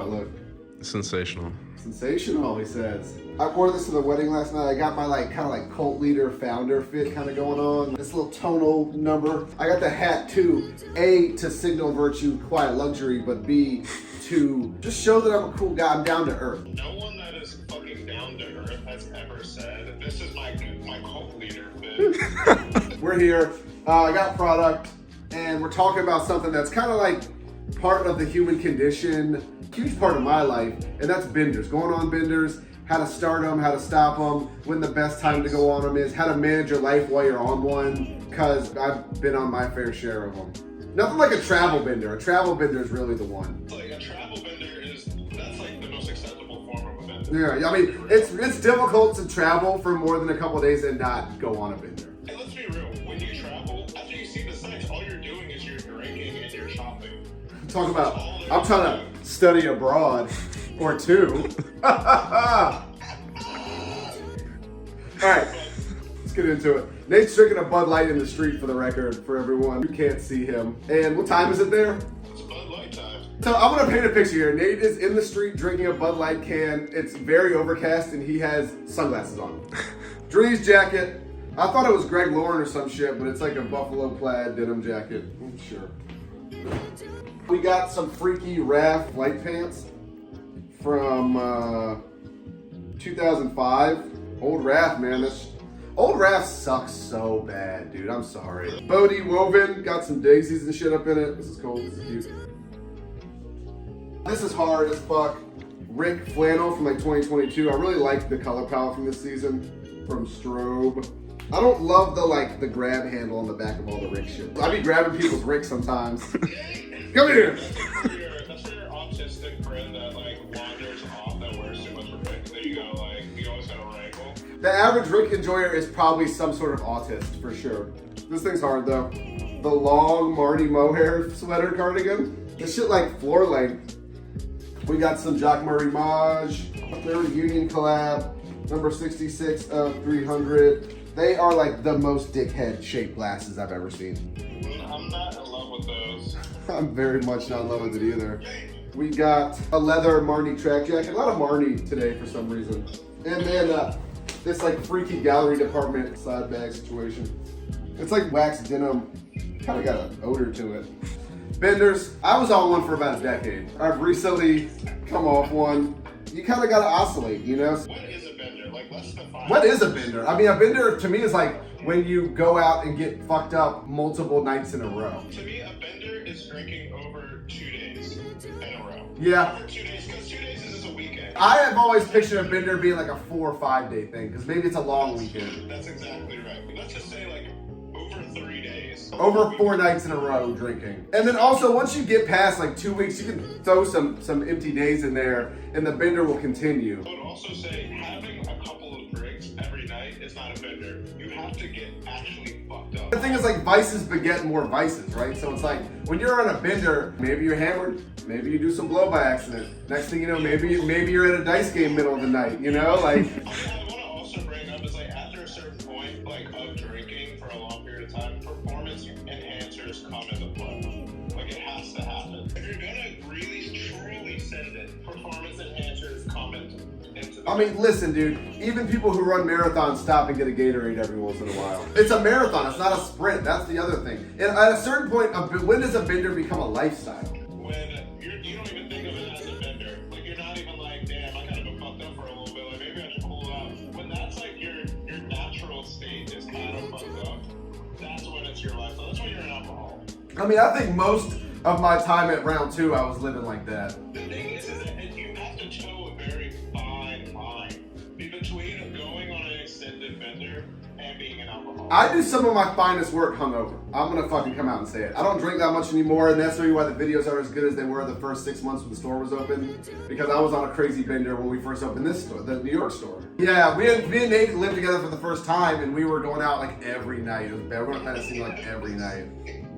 it look? Sensational. Sensational, he says. I wore this to the wedding last night. I got my kind of like cult leader founder fit kind of going on. This little tonal number. I got the hat too. A, to signal virtue, quiet luxury, but B, to just show that I'm a cool guy. I'm down to earth. No one that is fucking down to earth has ever said, this is my cult leader fit. We're here. I got product, and we're talking about something that's kind of like part of the human condition, huge part of my life, and that's benders. Going on benders, how to start them, how to stop them, when the best time to go on them is, how to manage your life while you're on one, because I've been on my fair share of them. Nothing like a travel bender. A travel bender is really the one. Like a travel bender that's like the most acceptable form of a bender. Yeah, I mean, it's difficult to travel for more than a couple of days and not go on a bender. Hey, let's be real. When you travel, after you see the sights, all you're doing is you're drinking and you're shopping. Talk about, I'm trying to study abroad, or two. All right, let's get into it. Nate's drinking a Bud Light in the street for the record, for everyone who can't see him. And what time is it there? It's Bud Light time. So I'm gonna paint a picture here. Nate is in the street drinking a Bud Light can. It's very overcast and he has sunglasses on. Dre's jacket. I thought it was Greg Lauren or some shit, but it's like a buffalo plaid denim jacket. Sure. We got some freaky RAF light pants from 2005. Old RAF, man. Old RAF sucks so bad, dude. I'm sorry. Bodie woven, got some daisies and shit up in it. This is cool. This is cute. This is hard as fuck. Rick flannel from like 2022. I really like the color palette from this season from Strobe. I don't love the grab handle on the back of all the Rick shit. I be grabbing people's Rick sometimes. Come here. That's for your autistic friend that like wanders off that wears too much Rick. There you go. Like you always gotta wrangle. The average Rick enjoyer is probably some sort of autist for sure. This thing's hard though. The long Marty Mohair sweater cardigan. This shit like floor length. We got some Jacques Marie Mage, their reunion collab, number 66 of 300. They are like the most dickhead shaped glasses I've ever seen. I'm not in love with those. I'm very much not in love with it either. We got a leather Marnie track jacket. A lot of Marnie today for some reason. And then this like freaky gallery department side bag situation. It's like wax denim. Kind of got an odor to it. Benders. I was on one for about a decade. I've recently come off one. You kind of got to oscillate, you know? What is a bender? Like, let's define. What is a bender? I mean, a bender to me is like when you go out and get fucked up multiple nights in a row. To me, a bender is drinking over 2 days in a row. Yeah. Over 2 days, because 2 days is a weekend. I have always pictured a bender being like a 4 or 5 day thing, because maybe it's a long weekend. That's exactly right. Let's just say like over 3 days. Over 4 nights in a row drinking. And then also once you get past like 2 weeks, you can throw some empty days in there and the bender will continue. I would also say having a couple of drinks every night is not a bender. You have to get actually fucked up. The thing is like vices beget more vices, right? So it's like when you're on a bender, maybe you're hammered, maybe you do some blow by accident. Next thing you know, maybe you're at a dice game middle of the night, you know? Like I want to also bring up is like after a certain point like of drinking for a long period of time, performance enhancers come into play. Like it has to happen. If you're gonna really truly send it, performance enhancers come into the I mean, listen, dude, even people who run marathons stop and get a Gatorade every once in a while. It's a marathon, it's not a sprint. That's the other thing. And at a certain point, when does a bender become a lifestyle? When you don't even think of it as a bender. Like you're not even like, damn, I kind of been fucked up for a little bit. Like maybe I should cool out. When that's like your natural state is kind of fucked up, that's when it's your lifestyle. That's when you're an alcoholic. I mean, I think most of my time at round 2, I was living like that. The thing is that you have to toe a very fine line between going on an extended bender and being an alcoholic. I do some of my finest work hungover. I'm gonna fucking come out and say it. I don't drink that much anymore, and that's maybe why the videos aren't as good as they were the first 6 months when the store was open. Because I was on a crazy bender when we first opened this store, the New York store. Yeah, me and Nate lived together for the first time, and we were going out like every night. It was bad. We were kind of seeing like every night.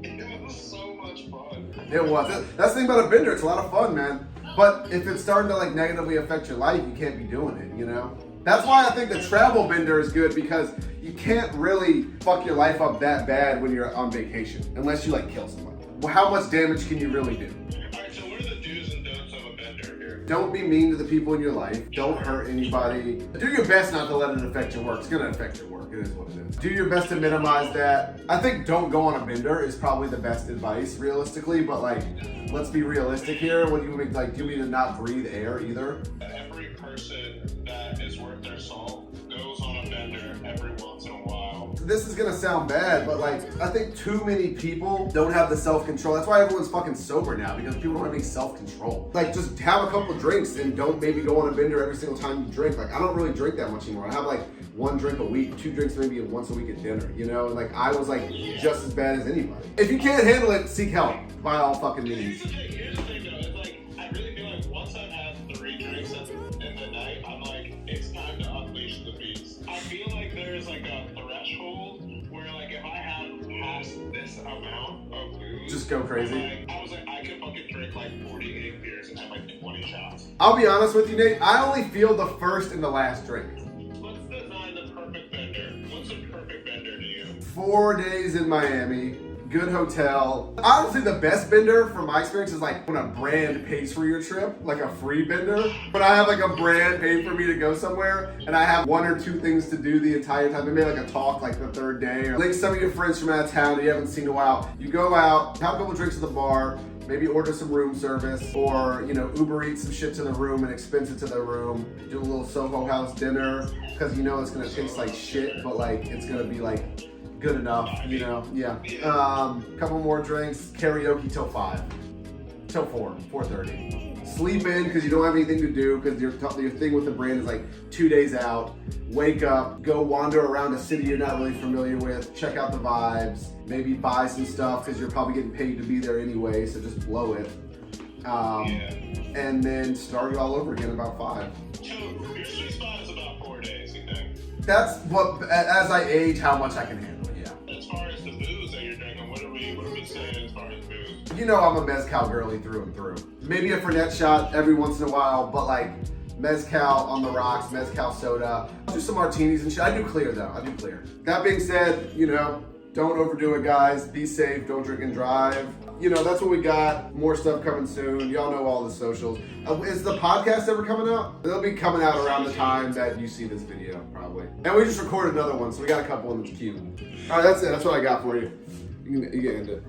It was so much fun. It was. That's the thing about a bender. It's a lot of fun, man. But if it's starting to like negatively affect your life, you can't be doing it, you know? That's why I think the travel bender is good, because you can't really fuck your life up that bad when you're on vacation, unless you like kill someone. Well, how much damage can you really do? Alright, so what are the do's and don'ts of a bender? vendor here. Don't be mean to the people in your life. Don't hurt anybody. Do your best not to let it affect your work. It's gonna affect your work. It is what it is. Do your best to minimize that. I think don't go on a bender is probably the best advice, realistically. But like, let's be realistic here. What do you mean? Like, do you mean to not breathe air either? Every person that is worth their salt goes on a bender every once in a while. This is gonna sound bad, but like, I think too many people don't have the self-control. That's why everyone's fucking sober now, because people don't have any self-control. Like, just have a couple of drinks and don't maybe go on a bender every single time you drink. Like, I don't really drink that much anymore. I have like 1 drink a week, 2 drinks maybe once a week at dinner, you know? And like, I was like just as bad as anybody. If you can't handle it, seek help by all fucking means. Here's the thing though, it's like, I really feel like once I've had 3 drinks in the night, I'm like, it's time to unleash the beast. I feel like there's like a threshold where like if I have past this amount of booze, Just go crazy. I was like, I could fucking drink like 48 beers and have like 20 shots. I'll be honest with you, Nate, I only feel the first and the last drink. Let's design the perfect vendor. What's a perfect vendor to you? 4 days in Miami, good hotel. Honestly, the best bender from my experience is like when a brand pays for your trip, like a free bender. But I have like a brand paid for me to go somewhere and I have 1 or 2 things to do the entire time. Maybe like a talk like the 3rd day, or link some of your friends from out of town that you haven't seen in a while. You go out, have a couple drinks at the bar, maybe order some room service, or you know, Uber eat some shit to the room and expense it to the room. Do a little Soho House dinner, because you know it's gonna taste like shit, but like it's gonna be like good enough, you know? Yeah. Couple more drinks, karaoke till 5, till 4:30. Sleep in because you don't have anything to do, because your thing with the brand is like 2 days out. Wake up, go wander around a city you're not really familiar with, check out the vibes, maybe buy some stuff because you're probably getting paid to be there anyway, so just blow it. And then start it all over again about 5. So your sweet spot is about 4 days, you think? That's what, as I age, how much I can handle, yeah. As far as the booze that you're drinking, what are we saying as far as booze? You know I'm a mezcal girly through and through. Maybe a Fernet shot every once in a while, but like mezcal on the rocks, mezcal soda. I'll do some martinis and shit. I do clear though, I do clear. That being said, you know, don't overdo it, guys. Be safe, don't drink and drive. You know, that's what we got. More stuff coming soon. Y'all know all the socials. Is the podcast ever coming out? It'll be coming out around the time that you see this video, probably. And we just recorded another one, so we got a couple in the queue. All right, that's it. That's what I got for you. You can end it.